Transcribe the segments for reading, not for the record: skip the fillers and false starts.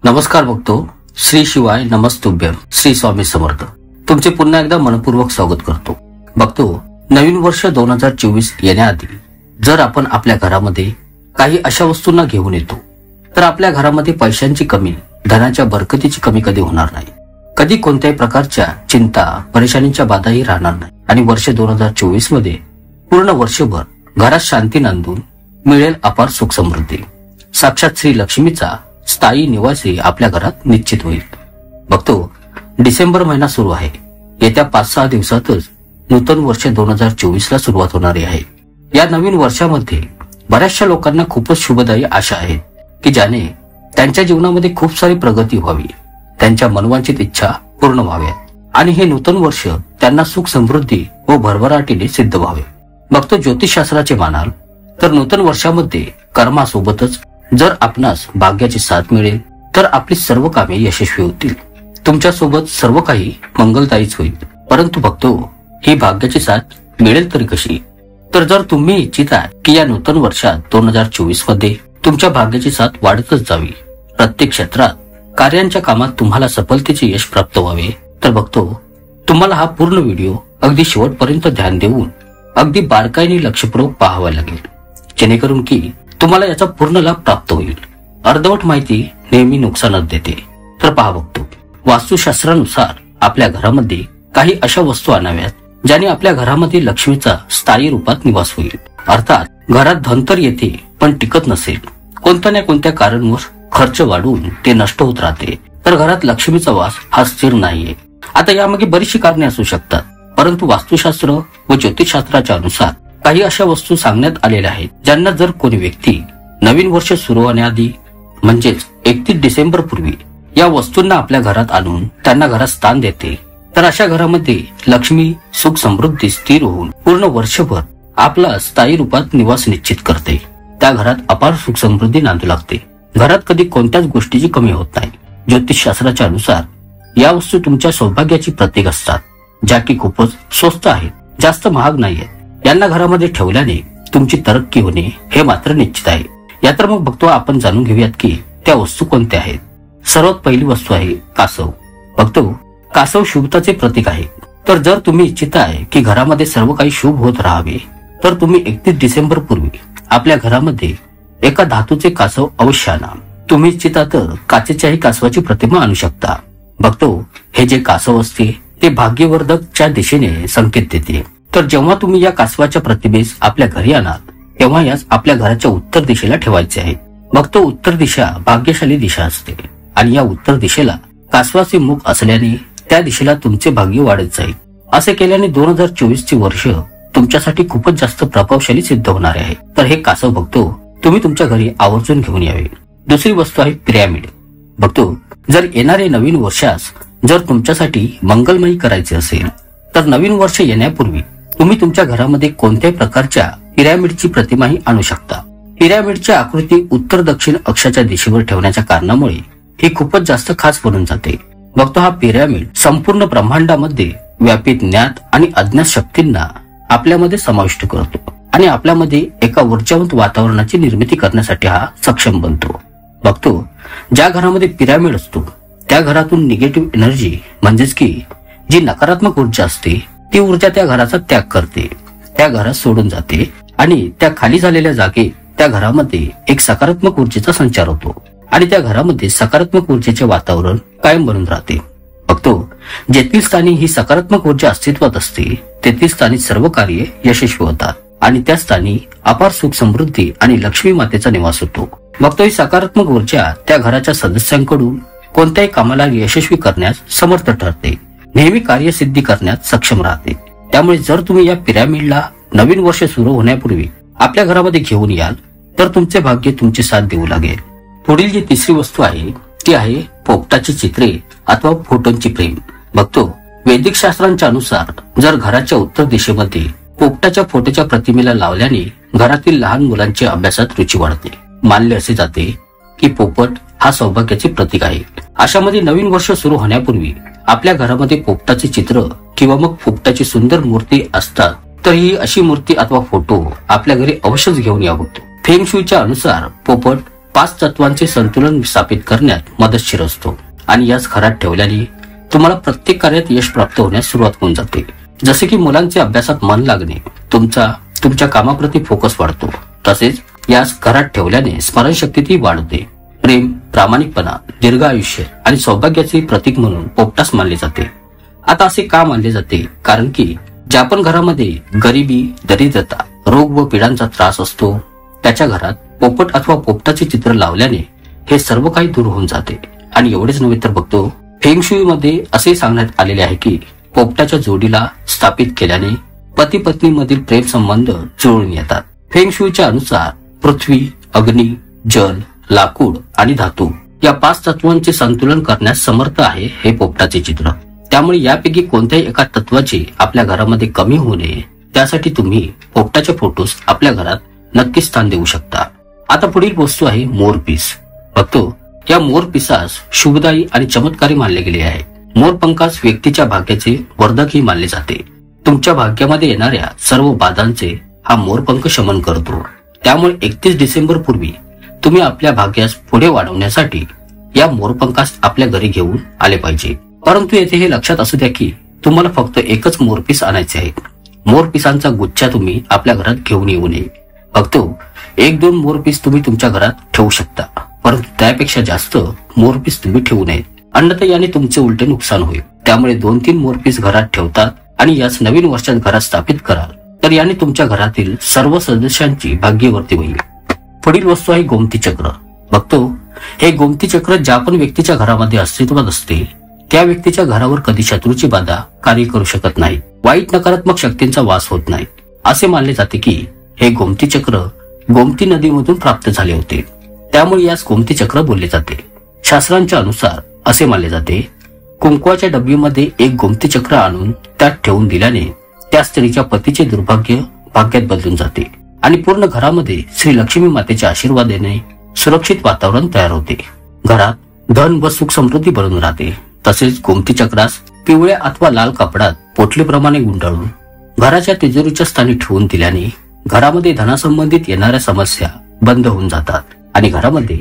नमस्कार बघतो. श्री शिवाय नमस्तुभ्यम. श्री स्वामी समर्थ. तुमचे पुन्हा एकदा मनपूर्वक स्वागत करतो. बघतो, नवीन वर्ष 2024 येण्याआधी जर आपण आपल्या घरामध्ये काही अशा वस्तूंना घेऊन येतो तर आपल्या घरामध्ये पैशांची कमी, धनाच्या बरकतीची कमी कधी होणार नाही. कधी कोणत्याही प्रकारच्या चिंता, परेशानीच्या बाधाही राहणार नाही आणि वर्ष 2024 मध्ये पूर्ण वर्षभर घरात शांती नांदून मिळेल अपार सुख समृद्धी. साक्षात श्री लक्ष्मीचा स्थायी निवासी आपल्या घरात निश्चित होईल. बघतो, डिसेंबर महिना सुरू आहे. येत्या 5-6 दिवसातच नूतन वर्ष 2024 ला सुरुवात होणारी आहे. या नवीन वर्षामध्ये बऱ्याचशा लोकांना खूपच शुभदायी आशा आहेत की ज्याने त्यांच्या जीवनामध्ये खूप सारी प्रगती व्हावी, त्यांच्या मनवांचित इच्छा पूर्ण व्हाव्यात आणि हे नूतन वर्ष त्यांना सुख समृद्धी व भरभराटीने सिद्ध व्हावे. बघतो, ज्योतिषशास्त्राचे मानाल तर नूतन वर्षामध्ये कर्मासोबतच जर आपणास भाग्याची साथ मिळेल तर आपली सर्व कामे यशस्वी होतील. तुमच्यासोबत सर्व काही मंगलदायीच होईल. परंतु बघतो, ही भाग्याची साथ मिळेल तरी कशी? तर जर तुम्ही इच्छिता की या नूतन वर्षात 2024 मध्ये तुमच्या भाग्याची साथ वाढतच जावी, प्रत्येक क्षेत्रात कार्यांच्या कामात तुम्हाला सफलतेचे यश प्राप्त व्हावे, तर बघतो तुम्हाला हा पूर्ण व्हिडिओ अगदी शेवटपर्यंत ध्यान देऊन अगदी बारकाईने लक्षपूर्वक पाहावा लागेल, जेणेकरून की तुम्हाला याचा पूर्ण लाभ प्राप्त होईल. अर्धवट माहिती नेहमी नुकसानच देते. तर पहा बघतो, वास्तुशास्त्रानुसार आपल्या घरामध्ये काही अशा वस्तू आणाव्यात ज्याने आपल्या घरामध्ये लक्ष्मीचा स्थायी रूपात निवास होईल. अर्थात घरात धन तर येते पण टिकत नसेल, कोणत्या ना कोणत्या कारणावर खर्च वाढून ते नष्ट होत राहते, तर घरात लक्ष्मीचा वास हा स्थिर नाहीये. आता यामागे बरीचशी कारणे असू शकतात, परंतु वास्तुशास्त्र व ज्योतिषशास्त्राच्या अनुसार काही अशा वस्तू सांगण्यात आलेल्या आहेत ज्यांना जर कोणी व्यक्ती नवीन वर्ष सुरू होण्याआधी म्हणजेच 31 डिसेंबर पूर्वी या वस्तूंना आपल्या घरात आणून त्यांना घरात स्थान देते, तर अशा घरामध्ये लक्ष्मी सुख समृद्धी स्थिर होऊन पूर्ण वर्षभर आपला स्थायी रूपात निवास निश्चित करते. त्या घरात अपार सुख समृद्धी नांदू लागते. घरात कधी कोणत्याच गोष्टीची कमी होत नाही. ज्योतिषशास्त्राच्या अनुसार या वस्तू तुमच्या सौभाग्याची प्रतीक असतात, ज्या की खूपच स्वस्त आहेत, जास्त महाग नाहीयेत. यांना घरामध्ये ठेवल्याने तुमची तरक्की होणे हे मात्र निश्चित आहे. या तर मग बघतो आपण जाणून घेऊयात की त्या वस्तू कोणत्या आहेत. सर्वात पहिली वस्तू आहे कासव. बघतो, कासव शुभताचे प्रतीक आहे. तर जर तुम्ही इच्छिताय की घरामध्ये सर्व काही शुभ होत राहावे, तर तुम्ही 31 डिसेंबर पूर्वी आपल्या घरामध्ये एका धातूचे कासव अवश्य आणा. तुम्ही इच्छिता तर काचेच्याही कासवाची प्रतिमा आणू शकता. बघतो, हे जे कासव असते ते भाग्यवर्धकच्या दिशेने संकेत देते. तर जेव्हा तुम्ही या कासवाच्या प्रतिमेस आपल्या घरी आणाल तेव्हा यास आपल्या घराच्या उत्तर दिशेला ठेवायचे आहे. बघतो, उत्तर दिशा भाग्यशाली दिशा असते आणि या उत्तर दिशेला कासवाचे मुख असल्याने त्या दिशेला तुमचे भाग्य वाढत जाईल. असे केल्याने 2024 चे वर्ष तुमच्यासाठी खूपच जास्त प्रभावशाली सिद्ध होणार आहे. तर हे कासव बघतो तुम्ही तुमच्या घरी आवर्जून घेऊन यावे. दुसरी वस्तू आहे पिरॅमिड. बघतो, जर येणारे नवीन वर्षास जर तुमच्यासाठी मंगलमयी करायचे असेल तर नवीन वर्ष येण्यापूर्वी तुम्ही तुमच्या घरामध्ये कोणत्याही प्रकारच्या पिरॅमिडची प्रतिमाही आणू शकता. पिरॅमिडची आकृती उत्तर दक्षिण अक्षाच्या दिशेवर ठेवण्याच्या कारणामुळे ही खूपच जास्त खास बनून जाते. बघतो, हा पिरॅमिड संपूर्ण ब्रह्मांडामध्ये व्यापित ज्ञात आणि अज्ञात शक्तींना आपल्यामध्ये समाविष्ट करतो आणि आपल्यामध्ये एका ऊर्जावंत वातावरणाची निर्मिती करण्यासाठी हा सक्षम बनतो. बघतो, ज्या घरामध्ये पिरॅमिड असतो त्या घरातून निगेटिव्ह एनर्जी म्हणजेच की जी नकारात्मक ऊर्जा असते ती ऊर्जा त्या घराचा त्याग करते, त्या घरात सोडून जाते आणि त्या खाली झालेल्या जागेत त्या घरामध्ये एक सकारात्मक ऊर्जेचा संचार होतो आणि त्या घरामध्ये सकारात्मक ऊर्जेचे वातावरण कायम बनून राहते. बघतो, जेथील स्थानी ही सकारात्मक ऊर्जा अस्तित्वात असते तेथील स्थानी सर्व कार्य यशस्वी होतात आणि त्या स्थानी अपार सुख समृद्धी आणि लक्ष्मी मातेचा निवास होतो. बघतो, ही सकारात्मक ऊर्जा त्या घराच्या सदस्यांकडून कोणत्याही कामाला यशस्वी करण्यास समर्थ ठरते, नेहमी कार्यसिद्धी करण्यात सक्षम राहते. त्यामुळे जर तुम्ही या पिरॅमिडला नवीन वर्ष सुरू होण्यापूर्वी आपल्या घरामध्ये घेऊन याल तर तुमचे भाग्य तुमची साथ देऊ लागेल. पुढील जी तिसरी वस्तू आहे ती आहे पोपटाची चित्रे अथवा फोटोंची फ्रेम. बघतो, वैदिक शास्त्रांच्या अनुसार जर घराच्या उत्तर दिशेमध्ये पोपटाच्या फोटोच्या प्रतिमेला लावल्याने घरातील लहान मुलांची अभ्यासात रुची वाढते. मानले असे जाते की पोपट हा सौभाग्याचे प्रतीक आहे. अशामध्ये नवीन वर्ष सुरू होण्यापूर्वी आपल्या घरामध्ये पोपटाचे चित्र किंवा मग पोपटाची सुंदर मूर्ती असतात, तर ही अशी मूर्ती अथवा फोटो आपल्या घरी अवश्यच घेऊन यावं. फेंग शुईच्या अनुसार पोपट 5 तत्वांचे संतुलन स्थापित करण्यात मदतशीर असतो आणि याच घरात ठेवल्याने तुम्हाला प्रत्येक कार्यात यश प्राप्त होण्यास सुरुवात होऊन जाते. जसे की मुलांचे अभ्यासात मन लागणे, तुमच्या कामाप्रती फोकस वाढतो. तसेच यास घरात ठेवल्याने स्मरणशक्तीही वाढते. प्रेम, प्रामाणिकपणा, दीर्घ आयुष्य आणि सौभाग्याचे प्रतीक म्हणून पोपटास मानले जाते. आता असे का मानले जाते? कारण की ज्या पण घरामध्ये गरिबी, दरिद्रता, रोग व पिढांचा त्रास असतो त्याच्या घरात पोपट अथवा पोपटाचे चित्र लावल्याने हे सर्व काही दूर होऊन जाते. आणि एवढेच नव्हे तर बघतो फेंगशुई मध्ये असे सांगण्यात आलेले आहे की पोपटाच्या जोडीला स्थापित केल्याने पती पत्नी मधील प्रेम संबंध जुळून येतात. फेंगशुईच्या अनुसार पृथ्वी, अग्नी, जल, लाकूड आणि धातू या 5 तत्वांचे संतुलन करण्यास समर्थ आहे हे पोपटाचे चित्र. त्यामुळे यापैकी कोणत्याही एका तत्वाची आपल्या घरामध्ये कमी होऊ नये त्यासाठी तुम्ही पोपटाचे फोटोस आपल्या घरात नक्की स्थान देऊ शकता. आता पुढील वस्तू आहे मोरपीस. बघतो या मोरपिसास शुभदायी आणि चमत्कारी मानले गेले आहे. मोरपंखास व्यक्तीच्या भाग्याचे वर्धकही मानले जाते. तुमच्या भाग्यामध्ये येणाऱ्या सर्व बाधांचे हा मोरपंख शमन करतो. त्यामुळे 31 डिसेंबर पूर्वी तुम्ही आपल्या भाग्यास पुढे वाढवण्यासाठी या मोरपंखास आपल्या घरी घेऊन आले पाहिजे. परंतु येथे हे लक्षात असू द्या की तुम्हाला फक्त एकच मोरपीस आणायचे आहे. मोरपिसांचा गुच्छा तुम्ही आपल्या घरात घेऊन येऊ नये. बघतो 1-2 मोरपीस तुम्ही तुमच्या घरात ठेवू शकता, परंतु त्यापेक्षा जास्त मोरपीस तुम्ही ठेवू नयेत. अन्यथा याने तुमचे उलटे नुकसान होईल. त्यामुळे 2-3 मोरपीस घरात ठेवतात आणि याच नवीन वर्षात घरात स्थापित कराल तर याने तुमच्या घरातील सर्व सदस्यांची भाग्यवृद्धी होईल. पुढील वस्तू आहे गोमती चक्र. बघतो हे गोमती चक्र ज्या पण व्यक्तीच्या घरामध्ये अस्तित्वात असते त्या व्यक्तीच्या घरावर कधी शत्रूची बाधा कार्य करू शकत नाही. वाईट नकारात्मक शक्तींचा वास होत नाही. असे मानले जाते की हे गोमती चक्र गोमती नदीमधून प्राप्त झाले होते. त्यामुळे यास गोमती चक्र बोलले जाते. शास्त्रांच्या अनुसार असे मानले जाते कुंकवाच्या डब्बीमध्ये एक गोमती चक्र आणून त्यात ठेवून दिल्याने त्या स्त्रीच्या पतीचे दुर्भाग्य भाग्यात बदलून जाते आणि पूर्ण घरामध्ये श्री लक्ष्मी मातेच्या आशीर्वादाने सुरक्षित वातावरण तयार होते. घरात धन व सुख समृद्धी बनून राहते. तसेच गोमती चक्रास पिवळ्या अथवा लाल कपड्यात पोटलीप्रमाणे गुंडाळून घराच्या तिजोरीच्या स्थानी ठेवून दिल्याने घरामध्ये धनासंबंधित येणाऱ्या समस्या बंद होऊन जातात आणि घरामध्ये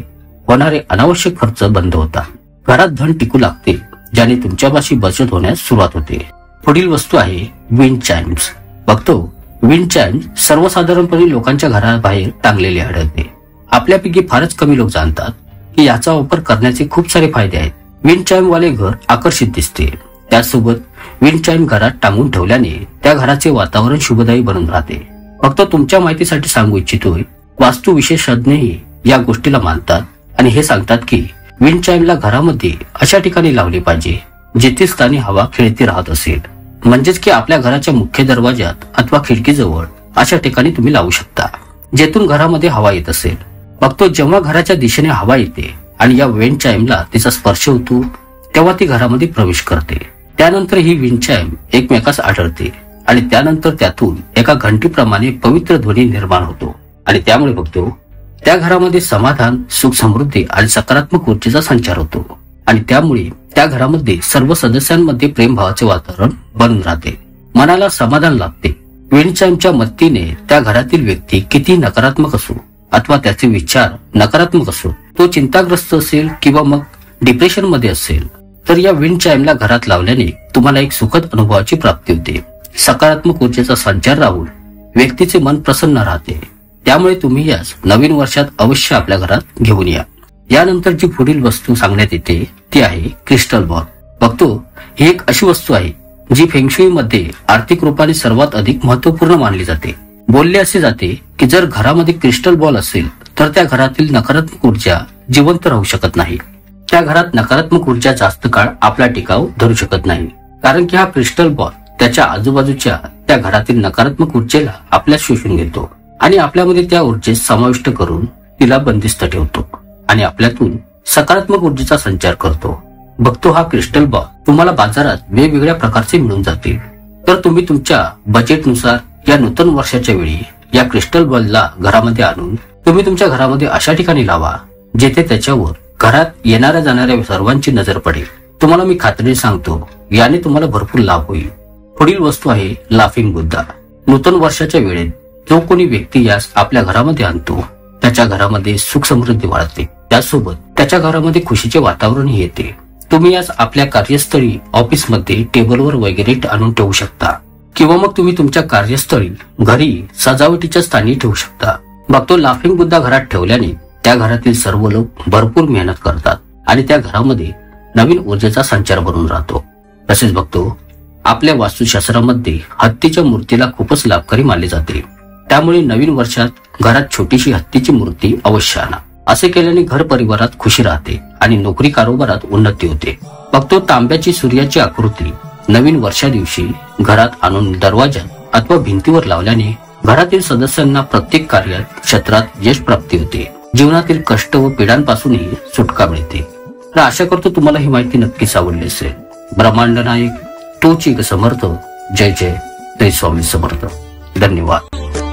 होणारे अनावश्यक खर्च बंद होतात. घरात धन टिकू लागते ज्याने तुमच्यापाशी बचत होण्यास सुरुवात होते. पुढील वस्तू आहे विंड चाइम्स. बघतो विंड चाइम्स सर्वसाधारणपणे लोकांच्या घराबाहेर टांगलेले आढळते. आपल्यापैकी फारच कमी लोक जाणतात की याचा वापर करण्याचे खूप सारे फायदे आहेत. विंड चाइम वाले घर आकर्षित दिसते. त्याचसोबत विंड चाइम घरात टांगून ठेवल्याने त्या घराचे वातावरण शुभदायी बनून राहते. फक्त तुमच्या माहितीसाठी सांगू इच्छितोय वास्तू विशेषज्ञही या गोष्टीला मानतात आणि हे सांगतात की विंड चाइमला घरामध्ये अशा ठिकाणी लावले पाहिजे जिथे स्थानी हवा खेळती राहत असेल. म्हणजेच की आपल्या घराच्या मुख्य दरवाजात अथवा खिडकीजवळ अशा ठिकाणी तुम्ही लावू शकता जेथून घरामध्ये हवा येत असेल. बघतो जेव्हा घराच्या दिशेने हवा येते आणि या विंड चाइमला तिचा स्पर्श होतो तेव्हा ती घरामध्ये प्रवेश करते. त्यानंतर ही विंड चाइम एकमेकास आढळते आणि त्यानंतर त्यातून एका घंटीप्रमाणे पवित्र ध्वनी निर्माण होतो आणि त्यामुळे बघतो त्या घरामध्ये समाधान, सुख, समृद्धी आणि सकारात्मक ऊर्जेचा संचार होतो आणि त्यामुळे त्या घरामध्ये सर्व सदस्यांमध्ये प्रेमभावाचे वातावरण बनून राहते. मनाला समाधान लाभते. विंड चाइमच्या मदतीने त्या घरातील व्यक्ती किती नकारात्मक असो अथवा त्याचे विचार नकारात्मक असो, तो चिंताग्रस्त असेल किंवा मग डिप्रेशन मध्ये असेल तर या विंड चाइमला घरात लावल्याने तुम्हाला एक सुखद अनुभवाची प्राप्ती होते. सकारात्मक ऊर्जेचा संचार राहून व्यक्तीचे मन प्रसन्न राहते. त्यामुळे तुम्ही यास नवीन वर्षात अवश्य आपल्या घरात घेऊन या. यानंतर जी पुढील वस्तू सांगण्यात येते ती आहे क्रिस्टल बॉल. बघतो ही एक अशी वस्तू आहे जी फेंगशुई मध्ये आर्थिक रूपाने सर्वात अधिक महत्वपूर्ण मानली जाते. बोलले असे जाते की जर घरामध्ये क्रिस्टल बॉल असेल तर त्या घरातील नकारात्मक ऊर्जा जिवंत राहू शकत नाही. त्या घरात नकारात्मक ऊर्जा जास्त काळ आपला टिकाव धरू शकत नाही. कारण की हा क्रिस्टल बॉल त्याच्या आजूबाजूच्या त्या घरातील नकारात्मक ऊर्जेला आपल्यात शोषून घेतो आणि आपल्यामध्ये त्या ऊर्जेत समाविष्ट करून तिला बंदिस्त ठेवतो आणि आपल्यातून सकारात्मक ऊर्जेचा संचार करतो. बघतो हा क्रिस्टल बॉल तुम्हाला बाजारात वेगवेगळ्या प्रकारचे मिळून जातील. तर तुम्ही तुमच्या बजेटनुसार या नूतन वर्षाच्या वेळी या क्रिस्टल बॉलला घरामध्ये आणून तुम्ही तुमच्या घरामध्ये अशा ठिकाणी लावा जेथे त्याच्यावर घरात येणाऱ्या जाणाऱ्या सर्वांची नजर पडेल. तुम्हाला मी खात्रीने सांगतो याने तुम्हाला भरपूर लाभ होईल. पुढील वस्तू आहे लाफिंग बुद्धा. नूतन वर्षाच्या वेळेत जो कोणी व्यक्ती यास आपल्या घरामध्ये आणतो त्याच्या घरामध्ये सुख समृद्धी वाढते. त्यासोबत त्याच्या घरामध्ये खुशीचे वातावरण येते. तुम्ही आज आपल्या कार्यस्थळी, ऑफिसमध्ये टेबलवर वगैरे आणून ठेवू शकता किंवा मग तुम्ही तुमच्या कार्यस्थळी, घरी सजावटीच्या स्थानी ठेवू शकता. बघतो लाफिंग बुद्धा घरात ठेवल्याने त्या घरातील सर्व लोक भरपूर मेहनत करतात आणि त्या घरामध्ये नवीन ऊर्जेचा संचार बनून राहतो. तसेच बघतो आपल्या वास्तुशास्त्रामध्ये हत्तीच्या मूर्तीला खूपच लाभकारी मानले जाते. त्यामुळे नवीन वर्षात घरात छोटीशी हत्तीची मूर्ती अवश्य आणा. असे केल्याने घर परिवारात खुशी राहते आणि नोकरी कारोबारात उन्नती होते. बघतो तांब्याची सूर्याची आकृती नवीन वर्षा दिवशी घरात आणून दरवाजात अथवा भिंतीवर लावल्याने घरातील सदस्यांना प्रत्येक कार्यात क्षेत्रात यश प्राप्ती होते. जीवनातील कष्ट व पीडांपासूनही सुटका मिळते. तर आशा करतो तुम्हाला ही माहिती नक्कीच आवडली असेल. ब्रह्मांड नायक तोच एक समर्थ. जय जय श्री स्वामी समर्थ. धन्यवाद.